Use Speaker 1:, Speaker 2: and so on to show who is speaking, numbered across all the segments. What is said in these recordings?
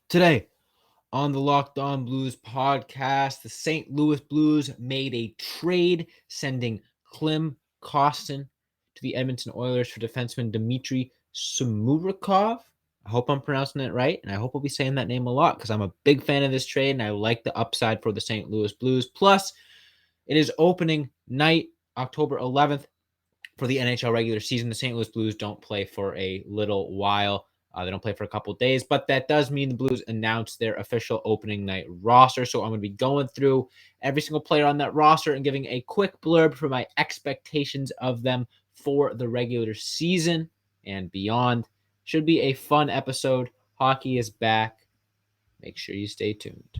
Speaker 1: Today on the Locked On Blues podcast, the St. Louis Blues made a trade sending Klim Kostin to the Edmonton Oilers for defenseman Dmitri Samurokov. I hope I'm pronouncing it right, and I hope I'll be saying that name a lot because I'm a big fan of this trade, and I like the upside for the St. Louis Blues. Plus, it is opening night, October 11th, for the NHL regular season. The St. Louis Blues don't play for a little while. They don't play for a couple of days, but that does mean the Blues announced their official opening night roster. So I'm going to be going through every single player on that roster and giving a quick blurb for my expectations of them for the regular season and beyond. Should be a fun episode. Hockey is back. Make sure you stay tuned.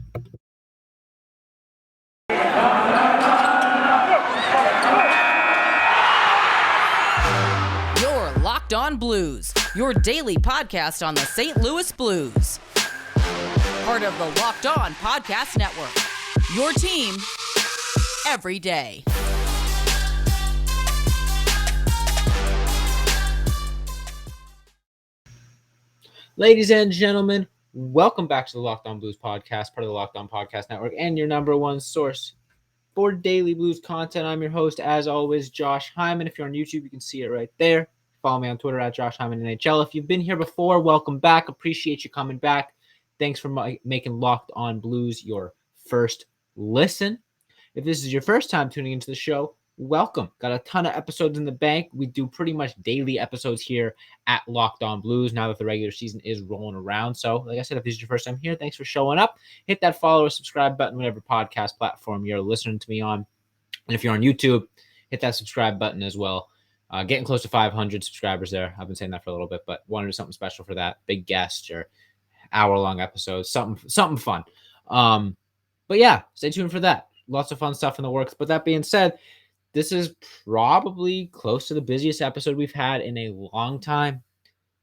Speaker 2: Locked On Blues, your daily podcast on the St. Louis Blues. Part of the Locked On Podcast Network, your team every day.
Speaker 1: Ladies and gentlemen, welcome back to the Locked On Blues podcast, part of the Locked On Podcast Network, and your number one source for daily Blues content. I'm your host, as always, Josh Hyman. If you're on YouTube, you can see it right there. Follow me on Twitter at Josh Hyman NHL. If you've been here before, welcome back. Appreciate you coming back. Thanks for making Locked On Blues your first listen. If this is your first time tuning into the show, welcome. Got a ton of episodes in the bank. We do pretty much daily episodes here at Locked On Blues now that the regular season is rolling around. So, like I said, if this is your first time here, thanks for showing up. Hit that follow or subscribe button, whatever podcast platform you're listening to me on. And if you're on YouTube, hit that subscribe button as well. Getting close to 500 subscribers there. I've been saying that for a little bit, but wanted to do something special for that. Big guest or hour-long episode, something fun. But yeah, stay tuned for that. Lots of fun stuff in the works. But that being said, this is probably close to the busiest episode we've had in a long time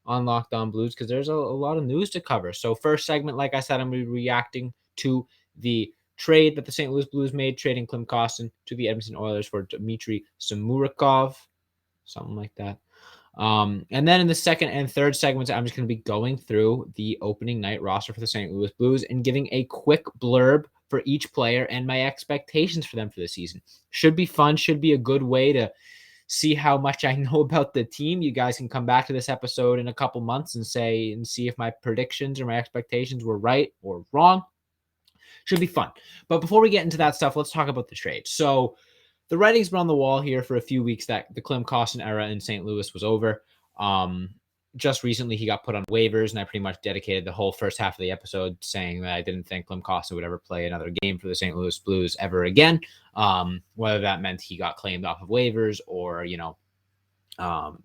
Speaker 1: on Locked On Blues because there's a lot of news to cover. So first segment, like I said, I'm going to be reacting to the trade that the St. Louis Blues made, trading Klim Kostin to the Edmonton Oilers for Dmitri Samurokov. Something like that. And then in the second and third segments, I'm just going to be going through the opening night roster for the St. Louis Blues and giving a quick blurb for each player and my expectations for them for the season. Should be fun. Should be a good way to see how much I know about the team. You guys can come back to this episode in a couple months and see if my predictions or my expectations were right or wrong. Should be fun. But before we get into that stuff, let's talk about the trade. So the writing's been on the wall here for a few weeks that the Klim Kostin era in St. Louis was over. Just recently, he got put on waivers, and I pretty much dedicated the whole first half of the episode saying that I didn't think Klim Kostin would ever play another game for the St. Louis Blues ever again, whether that meant he got claimed off of waivers or,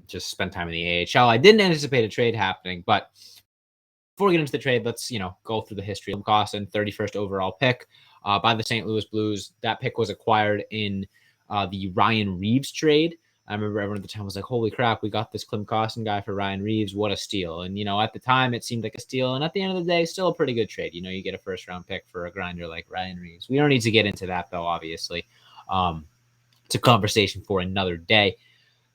Speaker 1: just spent time in the AHL. I didn't anticipate a trade happening, but before we get into the trade, let's, go through the history of Klim Kostin, 31st overall pick by the St. Louis Blues. That pick was acquired in the Ryan Reeves trade. I remember everyone at the time was like, holy crap, we got this Klim Kostin guy for Ryan Reeves. What a steal. And, at the time it seemed like a steal. And at the end of the day, still a pretty good trade. You get a first round pick for a grinder like Ryan Reeves. We don't need to get into that though, obviously. It's a conversation for another day.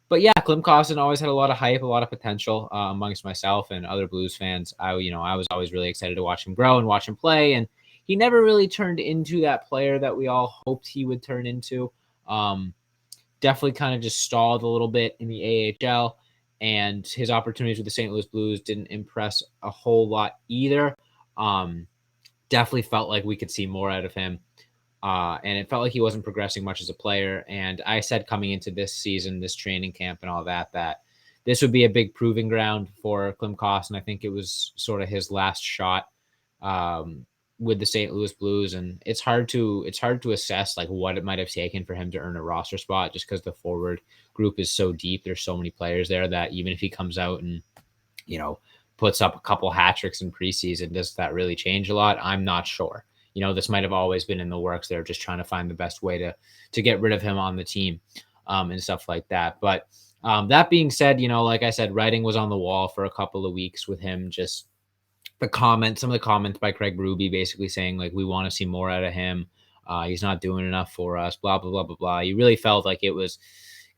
Speaker 1: But yeah, Klim Kostin always had a lot of hype, a lot of potential amongst myself and other Blues fans. I was always really excited to watch him grow and watch him play. And he never really turned into that player that we all hoped he would turn into. Definitely kind of just stalled a little bit in the AHL, and his opportunities with the St. Louis Blues didn't impress a whole lot either. Definitely felt like we could see more out of him. And it felt like he wasn't progressing much as a player. And I said coming into this season, this training camp and all that this would be a big proving ground for Klim Kostin. I think it was sort of his last shot with the St. Louis Blues. And it's hard to assess like what it might have taken for him to earn a roster spot just because the forward group is so deep. There's so many players there that even if he comes out and, puts up a couple hat tricks in preseason, does that really change a lot? I'm not sure. This might have always been in the works. They're just trying to find the best way to get rid of him on the team and stuff like that. But that being said, like I said, writing was on the wall for a couple of weeks with him. Just some of the comments by Craig Berube basically saying like, we want to see more out of him. He's not doing enough for us, blah, blah, blah, blah, blah. You really felt like it was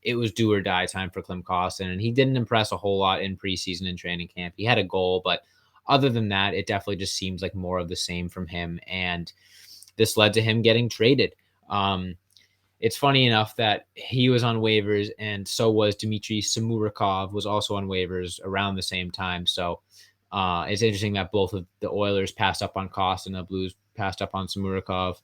Speaker 1: do or die time for Klim Kostin, and he didn't impress a whole lot in preseason and training camp. He had a goal, but other than that, it definitely just seems like more of the same from him. And this led to him getting traded. It's funny enough that he was on waivers, and so was Dmitri Samurokov, was also on waivers around the same time. So it's interesting that both of the Oilers passed up on Kostin and the Blues passed up on Samurokov.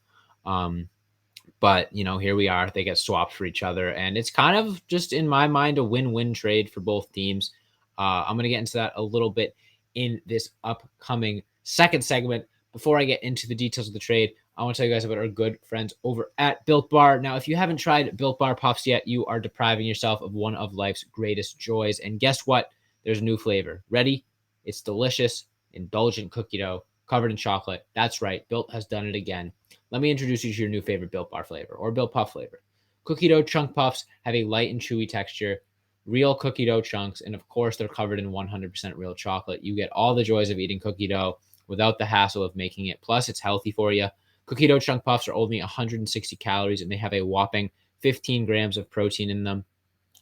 Speaker 1: But, here we are. They get swapped for each other. And it's kind of just, in my mind, a win-win trade for both teams. I'm going to get into that a little bit in this upcoming second segment. Before I get into the details of the trade, I want to tell you guys about our good friends over at Built Bar. Now, if you haven't tried Built Bar Puffs yet, you are depriving yourself of one of life's greatest joys. And guess what? There's a new flavor. Ready? It's delicious, indulgent cookie dough covered in chocolate. That's right. Built has done it again. Let me introduce you to your new favorite Built Bar flavor, or Built Puff flavor. Cookie dough chunk puffs have a light and chewy texture, real cookie dough chunks, and of course, they're covered in 100% real chocolate. You get all the joys of eating cookie dough without the hassle of making it. Plus, it's healthy for you. Cookie dough chunk puffs are only 160 calories, and they have a whopping 15 grams of protein in them.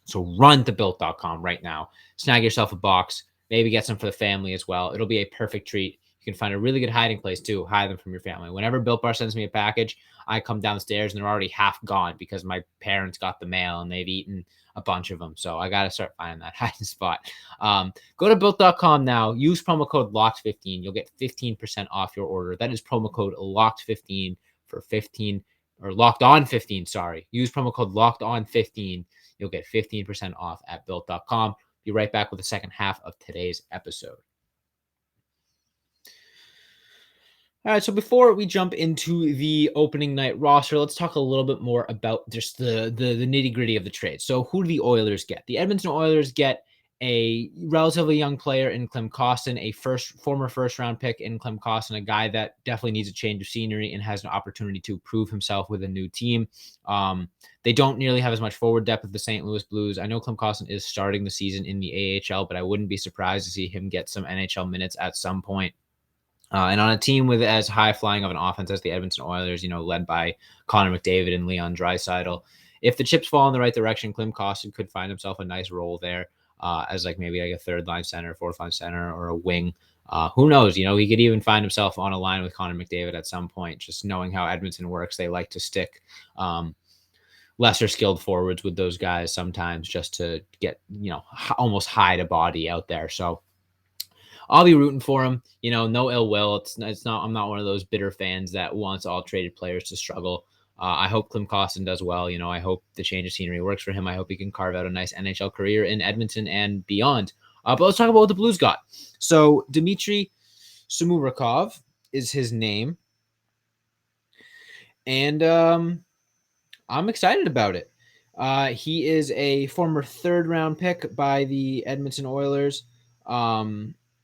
Speaker 1: So run to Built.com right now. Snag yourself a box. Maybe get some for the family as well. It'll be a perfect treat. You can find a really good hiding place too. Hide them from your family. Whenever Built Bar sends me a package, I come downstairs and they're already half gone because my parents got the mail and they've eaten a bunch of them. So I got to start finding that hiding spot. Go to Built.com now. Use promo code LOCKED15. You'll get 15% off your order. That is promo code LOCKED15 for 15 or Locked On 15. Sorry. Use promo code Locked On 15. You'll get 15% off at Built.com. Be right back with the second half of today's episode. All right, so before we jump into the opening night roster, let's talk a little bit more about just the nitty-gritty of the trade. So who do the Oilers get? The Edmonton Oilers get a relatively young player in Klim Kostin, a former first-round pick in Klim Kostin, a guy that definitely needs a change of scenery and has an opportunity to prove himself with a new team. They don't nearly have as much forward depth as the St. Louis Blues. I know Klim Kostin is starting the season in the AHL, but I wouldn't be surprised to see him get some NHL minutes at some point. And on a team with as high-flying of an offense as the Edmonton Oilers, led by Connor McDavid and Leon Draisaitl, if the chips fall in the right direction, Klim Kostin could find himself a nice role there as maybe a third-line center, fourth-line center, or a wing. Who knows? He could even find himself on a line with Connor McDavid at some point. Just knowing how Edmonton works, they like to stick lesser skilled forwards with those guys sometimes just to get, almost hide a body out there. So I'll be rooting for him. No ill will. It's not. I'm not one of those bitter fans that wants all traded players to struggle. I hope Klim Kostin does well. I hope the change of scenery works for him. I hope he can carve out a nice NHL career in Edmonton and beyond. But let's talk about what the Blues got. So Dmitri Samurokov is his name, and I'm excited about it. He is a former third-round pick by the Edmonton Oilers.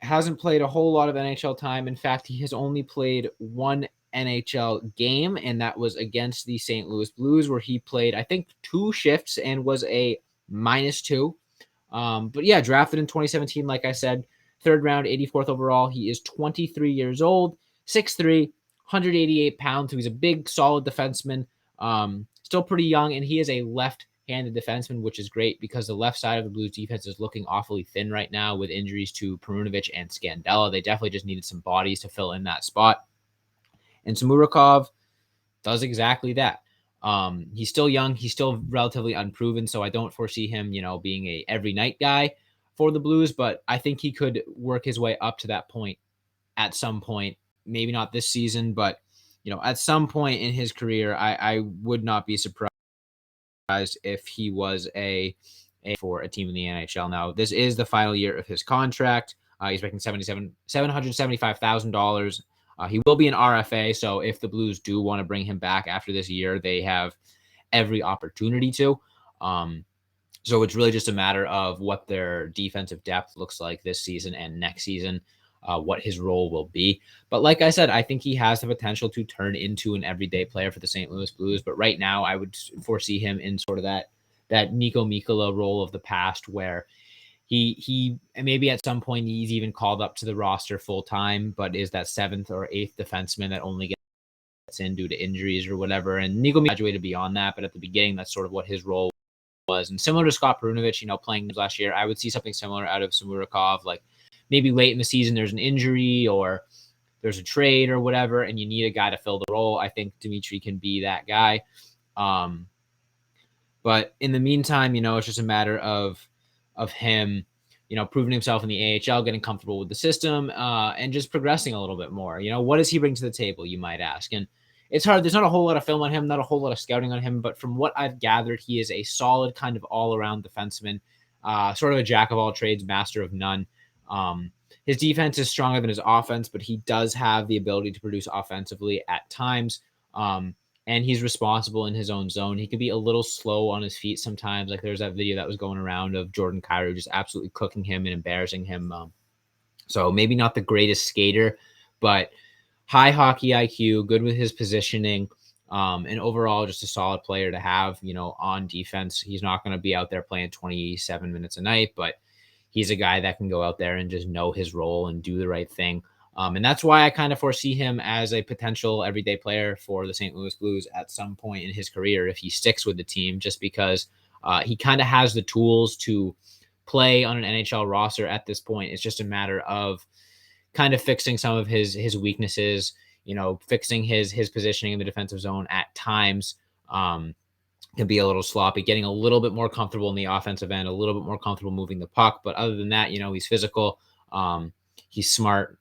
Speaker 1: Hasn't played a whole lot of NHL time. In fact, he has only played one NHL game, and that was against the St. Louis Blues, where he played, I think, 2 shifts and was a -2. But yeah, drafted in 2017, like I said, third round, 84th overall. He is 23 years old, 6'3", 188 pounds. So he's a big, solid defenseman. Still pretty young, and he is a left-handed defenseman, which is great because the left side of the Blues defense is looking awfully thin right now with injuries to Perunovich and Scandella. They definitely just needed some bodies to fill in that spot. And Samurokov does exactly that. He's still young. He's still relatively unproven, so I don't foresee him, being a every night guy for the Blues, but I think he could work his way up to that point at some point. Maybe not this season, but, at some point in his career, I would not be surprised if he was a for a team in the NHL. Now, this is the final year of his contract. He's making $775,000. He will be an RFA, so if the Blues do want to bring him back after this year, they have every opportunity to. So it's really just a matter of what their defensive depth looks like this season and next season, what his role will be. But like I said, I think he has the potential to turn into an everyday player for the St. Louis Blues. But right now, I would foresee him in sort of that Nico Mikkola role of the past, where he maybe at some point he's even called up to the roster full time, but is that 7th or 8th defenseman that only gets in due to injuries or whatever. And Nico graduated beyond that, but at the beginning, that's sort of what his role was. And similar to Scott Perunovich, playing last year, I would see something similar out of Samurokov, like maybe late in the season there's an injury or there's a trade or whatever, and you need a guy to fill the role, I think Dmitri can be that guy. But in the meantime, it's just a matter of him, proving himself in the AHL, getting comfortable with the system, and just progressing a little bit more. What does he bring to the table, you might ask? And it's hard. There's not a whole lot of film on him, not a whole lot of scouting on him, but from what I've gathered, he is a solid kind of all-around defenseman, sort of a jack of all trades, master of none. His defense is stronger than his offense, but he does have the ability to produce offensively at times. And he's responsible in his own zone. He can be a little slow on his feet sometimes. Like there's that video that was going around of Jordan Kyrou just absolutely cooking him and embarrassing him. So maybe not the greatest skater, but high hockey IQ, good with his positioning, and overall just a solid player to have, on defense. He's not going to be out there playing 27 minutes a night, but he's a guy that can go out there and just know his role and do the right thing. And that's why I kind of foresee him as a potential everyday player for the St. Louis Blues at some point in his career if he sticks with the team, just because he kind of has the tools to play on an NHL roster at this point. It's just a matter of kind of fixing some of his weaknesses, fixing his positioning in the defensive zone at times. Can be a little sloppy, getting a little bit more comfortable in the offensive end, a little bit more comfortable moving the puck. But other than that, he's physical. He's smart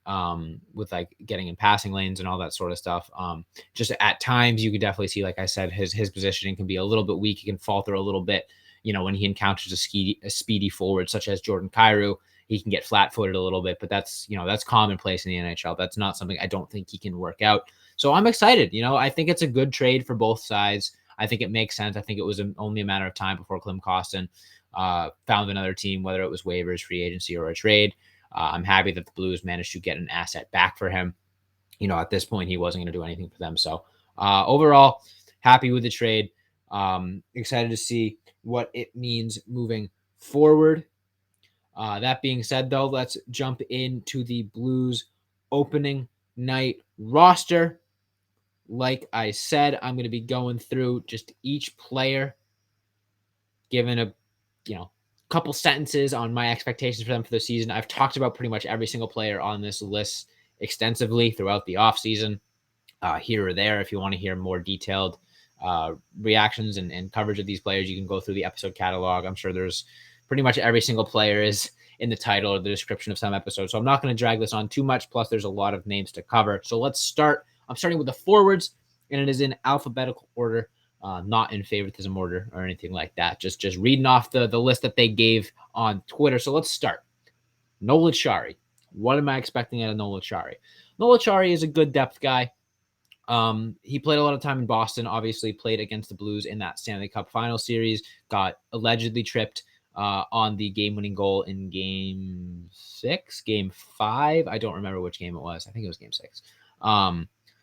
Speaker 1: with like getting in passing lanes and all that sort of stuff. Just at times you could definitely see, like I said, his positioning can be a little bit weak. He can falter a little bit, when he encounters a speedy forward such as Jordan Kyrou. He can get flat-footed a little bit, but that's commonplace in the NHL. That's not something I don't think he can work out. So I'm excited. I think it's a good trade for both sides. I think it makes sense. I think it was only a matter of time before Klim Kostin found another team, whether it was waivers, free agency, or a trade. I'm happy that the Blues managed to get an asset back for him. At this point, he wasn't going to do anything for them. So overall, happy with the trade. Excited to see what it means moving forward. That being said, though, let's jump into the Blues opening night roster. Like I said, I'm going to be going through just each player, giving a, couple sentences on my expectations for them for the season. I've talked about pretty much every single player on this list extensively throughout the offseason, here or there. If you want to hear more detailed reactions and coverage of these players, you can go through the episode catalog. I'm sure there's pretty much every single player is in the title or the description of some episode. So I'm not going to drag this on too much. Plus, there's a lot of names to cover. So let's start. I'm starting with the forwards, and it is in alphabetical order. Not in favoritism order or anything like that. Just reading off the list that they gave on Twitter. So let's start. Noel Acciari. What am I expecting out of Noel Acciari? Noel Acciari is a good depth guy. He played a lot of time in Boston, obviously played against the Blues in that Stanley Cup final series, got allegedly tripped on the game-winning goal in game 5. I don't remember which game it was. I think it was game 6.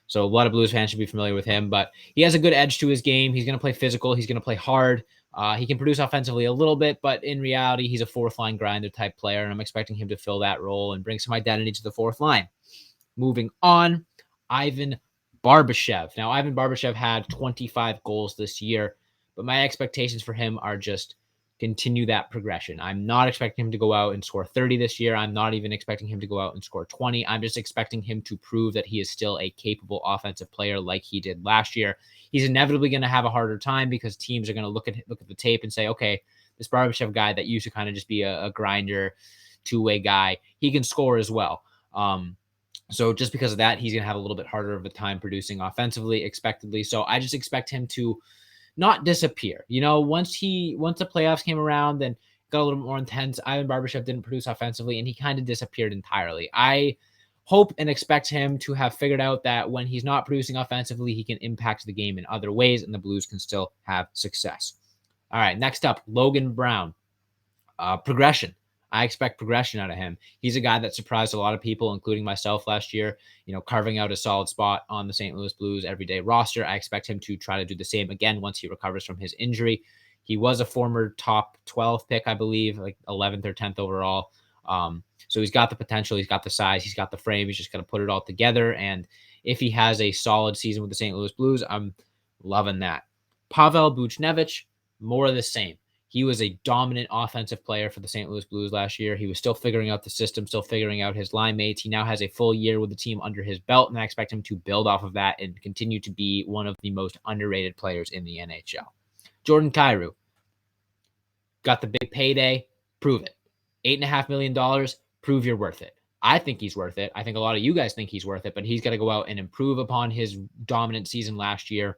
Speaker 1: So a lot of Blues fans should be familiar with him, but he has a good edge to his game. He's going to play physical. He's going to play hard. He can produce offensively a little bit, but in reality, he's a fourth-line grinder type player, and I'm expecting him to fill that role and bring some identity to the fourth line. Moving on, Ivan Barbashev. Now, Ivan Barbashev had 25 goals this year, but my expectations for him are just continue that progression. I'm not expecting him to go out and score 30 this year. I'm not even expecting him to go out and score 20. I'm just expecting him to prove that he is still a capable offensive player like he did last year. He's inevitably going to have a harder time because teams are going to look at the tape and say, okay, this Barbashev guy that used to kind of just be a grinder, two-way guy, he can score as well. So just because of that, he's going to have a little bit harder of a time producing offensively, expectedly. So I just expect him to not disappear. Once the playoffs came around, then got a little bit more intense. Ivan Barbashev didn't produce offensively, and he kind of disappeared entirely. I hope and expect him to have figured out that when he's not producing offensively, he can impact the game in other ways, and the Blues can still have success. All right, next up, Logan Brown. Progression. I expect progression out of him. He's a guy that surprised a lot of people, including myself last year, carving out a solid spot on the St. Louis Blues everyday roster. I expect him to try to do the same again once he recovers from his injury. He was a former top 12 pick, I believe, like 11th or 10th overall. So he's got the potential. He's got the size. He's got the frame. He's just got to put it all together. And if he has a solid season with the St. Louis Blues, I'm loving that. Pavel Buchnevich, more of the same. He was a dominant offensive player for the St. Louis Blues last year. He was still figuring out the system, still figuring out his line mates. He now has a full year with the team under his belt, and I expect him to build off of that and continue to be one of the most underrated players in the NHL. Jordan Kyrou got the big payday. Prove it. $8.5 million. Prove you're worth it. I think he's worth it. I think a lot of you guys think he's worth it, but he's got to go out and improve upon his dominant season last year.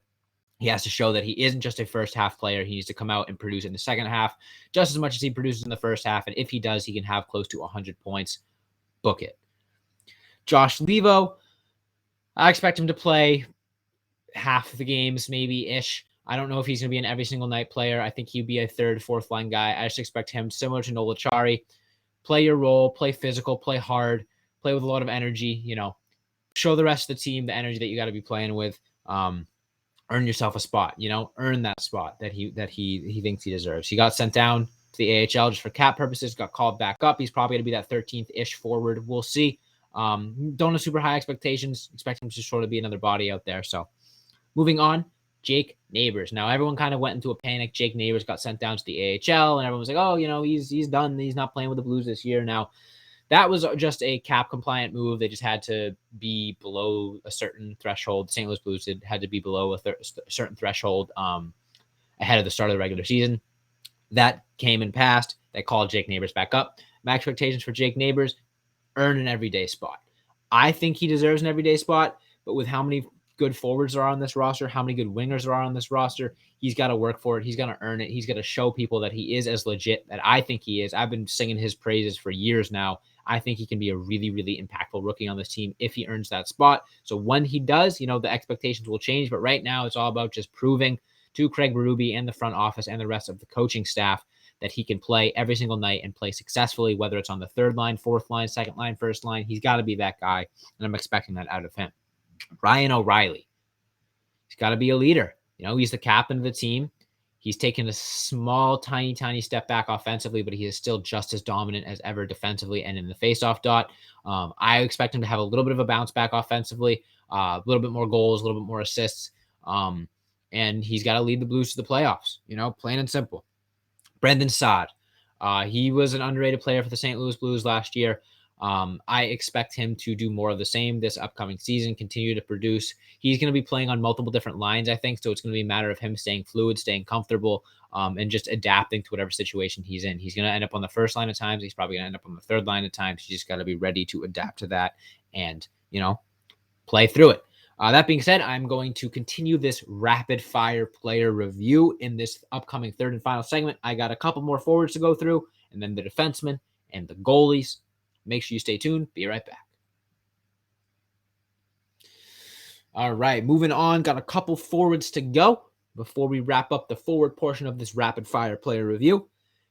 Speaker 1: He has to show that he isn't just a first half player. He needs to come out and produce in the second half just as much as he produces in the first half. And if he does, he can have close to 100 points. Book it. Josh Levo, I expect him to play half of the games, maybe-ish. I don't know if he's going to be an every single night player. I think he'd be a third, fourth line guy. I just expect him, similar to Noel Acciari, play your role, play physical, play hard, play with a lot of energy, show the rest of the team the energy that you got to be playing with. Earn yourself a spot, earn that spot that he thinks he deserves. He got sent down to the AHL just for cap purposes, got called back up. He's probably going to be that 13th-ish forward. We'll see. Don't have super high expectations. Expect him to sort of be another body out there. So moving on, Jake Neighbors. Now, everyone kind of went into a panic. Jake Neighbors got sent down to the AHL, and everyone was like, oh, he's done. He's not playing with the Blues this year. Now, that was just a cap-compliant move. They just had to be below a certain threshold. The St. Louis Blues had to be below a certain threshold ahead of the start of the regular season. That came and passed. They called Jake Neighbors back up. My expectations for Jake Neighbors, earn an everyday spot. I think he deserves an everyday spot, but with how many good forwards are on this roster, how many good wingers are on this roster, he's got to work for it. He's got to earn it. He's got to show people that he is as legit that I think he is. I've been singing his praises for years now. I think he can be a really, really impactful rookie on this team if he earns that spot. So when he does, the expectations will change. But right now, it's all about just proving to Craig Berube and the front office and the rest of the coaching staff that he can play every single night and play successfully, whether it's on the third line, fourth line, second line, first line. He's got to be that guy, and I'm expecting that out of him. Ryan O'Reilly. He's got to be a leader. He's the captain of the team. He's taken a small, tiny, tiny step back offensively, but he is still just as dominant as ever defensively and in the faceoff dot. I expect him to have a little bit of a bounce back offensively, a little bit more goals, a little bit more assists, and he's got to lead the Blues to the playoffs, plain and simple. Brendan Saad. He was an underrated player for the St. Louis Blues last year. I expect him to do more of the same this upcoming season, continue to produce. He's going to be playing on multiple different lines, I think, so it's going to be a matter of him staying fluid, staying comfortable, and just adapting to whatever situation he's in. He's going to end up on the first line at times. He's probably going to end up on the third line at times. He's just got to be ready to adapt to that and, play through it. That being said, I'm going to continue this rapid-fire player review in this upcoming third and final segment. I got a couple more forwards to go through, and then the defensemen and the goalies. Make sure you stay tuned. Be right back. All right, moving on. Got a couple forwards to go before we wrap up the forward portion of this rapid-fire player review.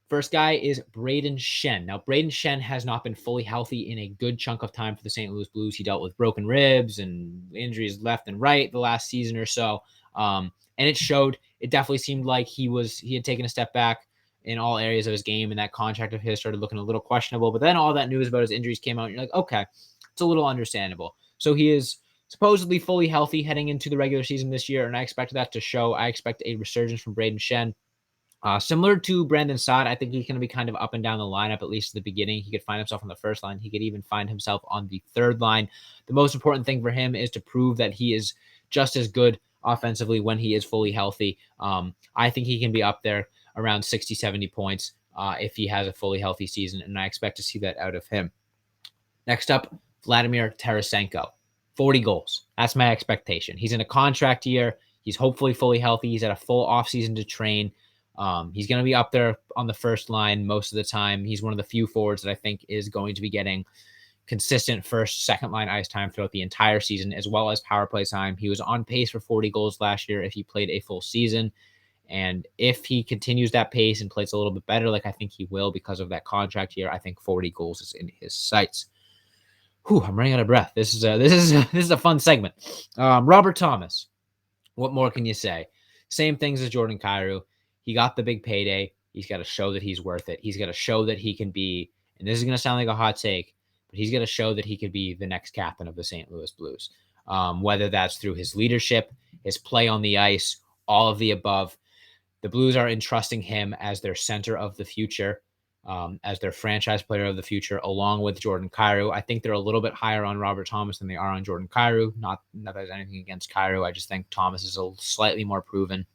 Speaker 1: First guy is Braden Shen. Now, Braden Shen has not been fully healthy in a good chunk of time for the St. Louis Blues. He dealt with broken ribs and injuries left and right the last season or so, and it showed. It definitely seemed like he had taken a step back in all areas of his game, and that contract of his started looking a little questionable. But then all that news about his injuries came out, and you're like, okay, it's a little understandable. So he is supposedly fully healthy heading into the regular season this year, and I expect that to show. I expect a resurgence from Braden Shen. Similar to Brandon Saad, I think he's going to be kind of up and down the lineup, at least at the beginning. He could find himself on the first line. He could even find himself on the third line. The most important thing for him is to prove that he is just as good offensively when he is fully healthy. I think he can be up there around 60, 70 points if he has a fully healthy season, and I expect to see that out of him. Next up, Vladimir Tarasenko. 40 goals. That's my expectation. He's in a contract year. He's hopefully fully healthy. He's at a full offseason to train. He's going to be up there on the first line most of the time. He's one of the few forwards that I think is going to be getting consistent first, second line ice time throughout the entire season, as well as power play time. He was on pace for 40 goals last year if he played a full season. And if he continues that pace and plays a little bit better, like I think he will because of that contract year, I think 40 goals is in his sights. Whew, I'm running out of breath. This is a fun segment. Robert Thomas. What more can you say? Same things as Jordan Kyrou. He got the big payday. He's got to show that he's worth it. He's got to show that he can be, and this is going to sound like a hot take, but he's got to show that he could be the next captain of the St. Louis Blues. Whether that's through his leadership, his play on the ice, all of the above. The Blues are entrusting him as their center of the future, as their franchise player of the future, along with Jordan Kyrou. I think they're a little bit higher on Robert Thomas than they are on Jordan Kyrou. Not that there's anything against Kyrou. I just think Thomas is a slightly more proven.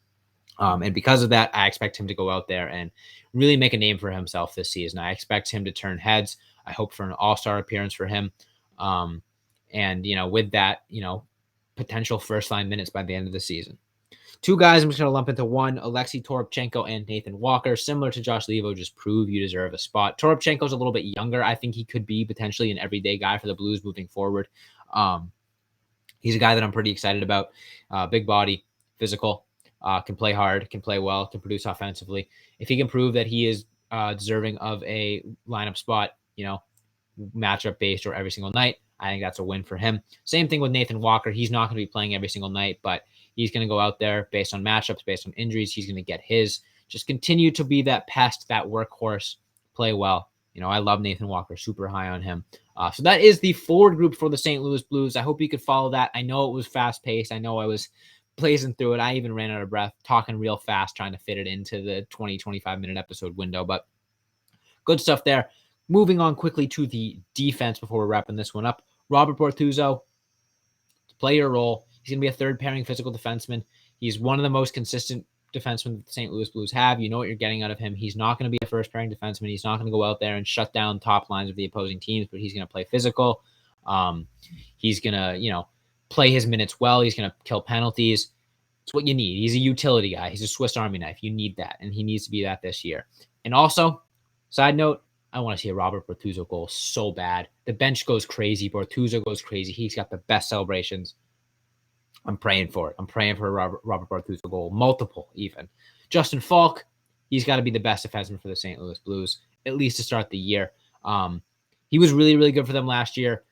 Speaker 1: And because of that, I expect him to go out there and really make a name for himself this season. I expect him to turn heads. I hope for an all-star appearance for him. And, with that, potential first-line minutes by the end of the season. Two guys I'm just going to lump into one, Alexi Torpchenko and Nathan Walker. Similar to Josh Levo, just prove you deserve a spot. Torpchenko's a little bit younger. I think he could be potentially an everyday guy for the Blues moving forward. He's a guy that I'm pretty excited about. Big body, physical, can play hard, can play well, can produce offensively. If he can prove that he is deserving of a lineup spot, matchup based or every single night, I think that's a win for him. Same thing with Nathan Walker. He's not going to be playing every single night, but he's going to go out there based on matchups, based on injuries. He's going to get his. Just continue to be that pest, that workhorse, play well. I love Nathan Walker, super high on him. So that is the forward group for the St. Louis Blues. I hope you could follow that. I know it was fast paced. I know I was blazing through it. I even ran out of breath talking real fast, trying to fit it into the 20-25 minute episode window, but good stuff there. Moving on quickly to the defense before we're wrapping this one up. Robert Bortuzzo, play your role. He's going to be a third pairing physical defenseman. He's one of the most consistent defensemen that the St. Louis Blues have. You know what you're getting out of him. He's not going to be a first pairing defenseman. He's not going to go out there and shut down top lines of the opposing teams, but he's going to play physical. He's going to, play his minutes well. He's going to kill penalties. It's what you need. He's a utility guy. He's a Swiss Army knife. You need that, and he needs to be that this year. And also, side note, I want to see a Robert Bortuzzo goal so bad. The bench goes crazy. Bortuzzo goes crazy. He's got the best celebrations. I'm praying for it. I'm praying for a Robert Bortuzzo goal. Multiple, even. Justin Falk, he's got to be the best defenseman for the St. Louis Blues, at least to start the year. He was really, really good for them last year.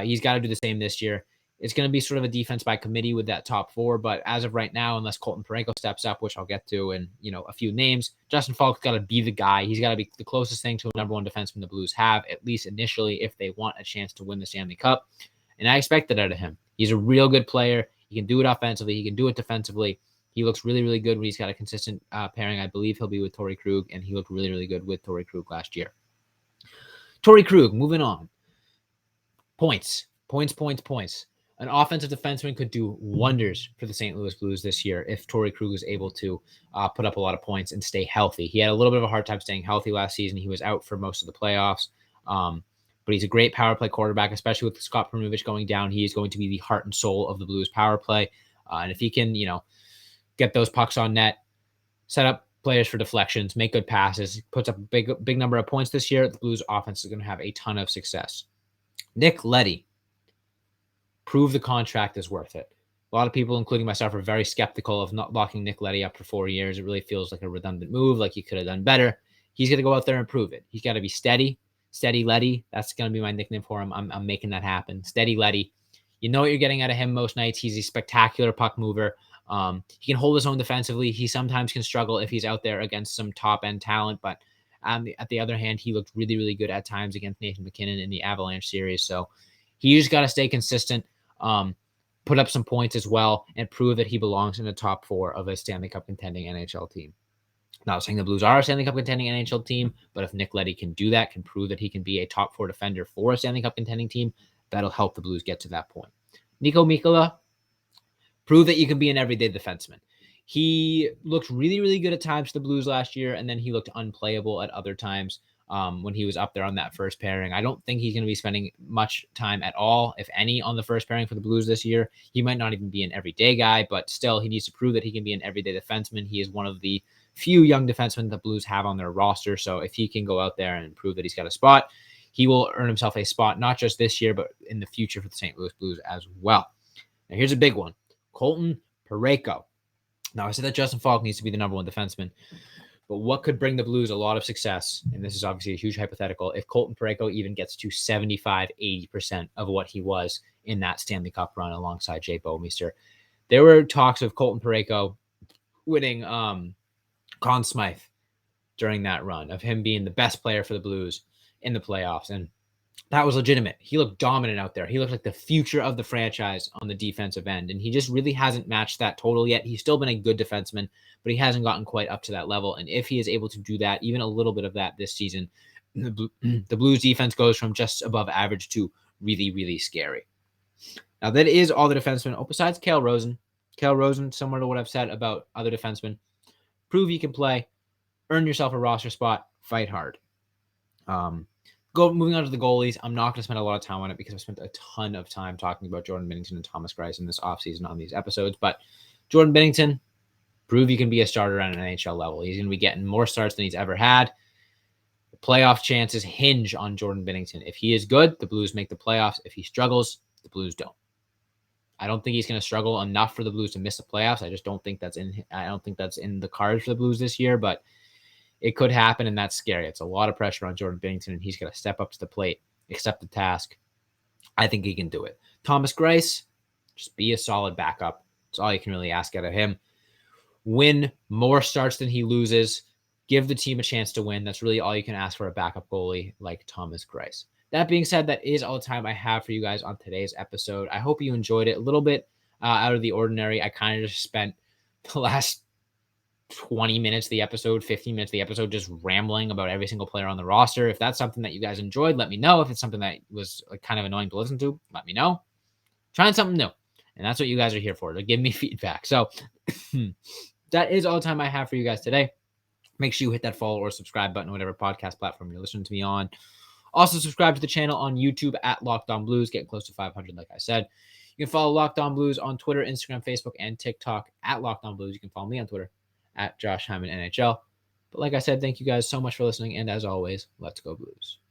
Speaker 1: He's got to do the same this year. It's going to be sort of a defense by committee with that top four, but as of right now, unless Colton Parayko steps up, which I'll get to in a few names, Justin Falk's got to be the guy. He's got to be the closest thing to a number one defenseman the Blues have, at least initially, if they want a chance to win the Stanley Cup. And I expect that out of him. He's a real good player. He can do it offensively. He can do it defensively. He looks really, really good when he's got a consistent pairing. I believe he'll be with Torrey Krug, and he looked really, really good with Torrey Krug last year. Torrey Krug, moving on. Points. An offensive defenseman could do wonders for the St. Louis Blues this year if Torrey Krug was able to put up a lot of points and stay healthy. He had a little bit of a hard time staying healthy last season. He was out for most of the playoffs. But he's a great power play quarterback, especially with Scott Perunovich going down. He is going to be the heart and soul of the Blues power play. And if he can, get those pucks on net, set up players for deflections, make good passes, puts up a big number of points this year, the Blues offense is going to have a ton of success. Nick Leddy. Prove the contract is worth it. A lot of people, including myself, are very skeptical of not locking Nick Leddy up for 4 years. It really feels like a redundant move, like you could have done better. He's going to go out there and prove it. He's got to be steady Leddy. That's going to be my nickname for him. I'm making that happen. Steady Leddy. You know what you're getting out of him most nights. He's a spectacular puck mover. He can hold his own defensively. He sometimes can struggle if he's out there against some top-end talent, but at the other hand, he looked really, really good at times against Nathan MacKinnon in the Avalanche series. So he just got to stay consistent. Put up some points as well, and prove that he belongs in the top four of a Stanley Cup contending NHL team. Not saying the Blues are a Stanley Cup contending NHL team, but if Nick Leddy can do that, can prove that he can be a top four defender for a Stanley Cup contending team, that'll help the Blues get to that point. Nico Mikkola, prove that you can be an everyday defenseman. He looked really, really good at times for the Blues last year, and then he looked unplayable at other times. When he was up there on that first pairing. I don't think he's going to be spending much time at all, if any, on the first pairing for the Blues this year. He might not even be an everyday guy, but still he needs to prove that he can be an everyday defenseman. He is one of the few young defensemen the Blues have on their roster. So if he can go out there and prove that he's got a spot, he will earn himself a spot, not just this year, but in the future for the St. Louis Blues as well. Now here's a big one. Colton Parayko. Now I said that Justin Falk needs to be the number one defenseman. But what could bring the Blues a lot of success, and this is obviously a huge hypothetical, if Colton Parayko even gets to 75-80% of what he was in that Stanley Cup run alongside Jay Bouwmeester. There were talks of Colton Parayko winning Conn Smythe during that run, of him being the best player for the Blues in the playoffs. And that was legitimate. He looked dominant out there. He looked like the future of the franchise on the defensive end, and he just really hasn't matched that total yet. He's still been a good defenseman, but he hasn't gotten quite up to that level. And if he is able to do that, even a little bit of that this season, the Blues defense goes from just above average to really, really scary. Now, that is all the defensemen. Oh, besides Cale Rosen. Cale Rosen, similar to what I've said about other defensemen, prove you can play, earn yourself a roster spot, fight hard. Moving on to the goalies, I'm not going to spend a lot of time on it because I've spent a ton of time talking about Jordan Binnington and Thomas Greiss in this offseason on these episodes. But Jordan Binnington, prove you can be a starter on an NHL level. He's going to be getting more starts than he's ever had. The playoff chances hinge on Jordan Binnington. If he is good, the Blues make the playoffs. If he struggles, the Blues don't. I don't think he's going to struggle enough for the Blues to miss the playoffs. I just don't think that's in the cards for the Blues this year, but it could happen, and that's scary. It's a lot of pressure on Jordan Binnington, and he's got to step up to the plate, accept the task. I think he can do it. Thomas Greiss, just be a solid backup. That's all you can really ask out of him. Win more starts than he loses. Give the team a chance to win. That's really all you can ask for a backup goalie like Thomas Greiss. That being said, that is all the time I have for you guys on today's episode. I hope you enjoyed it. A little bit out of the ordinary. I kind of just spent the last 20 minutes of the episode, 15 minutes of the episode, just rambling about every single player on the roster. If that's something that you guys enjoyed, let me know. If it's something that was kind of annoying to listen to, let me know. Trying something new. And that's what you guys are here for, to give me feedback. So that is all the time I have for you guys today. Make sure you hit that follow or subscribe button, whatever podcast platform you're listening to me on. Also, subscribe to the channel on YouTube at Locked On Blues. Getting close to 500, like I said. You can follow Locked On Blues on Twitter, Instagram, Facebook, and TikTok at Locked On Blues. You can follow me on Twitter at Josh Hyman NHL. But like I said, thank you guys so much for listening. And as always, let's go Blues.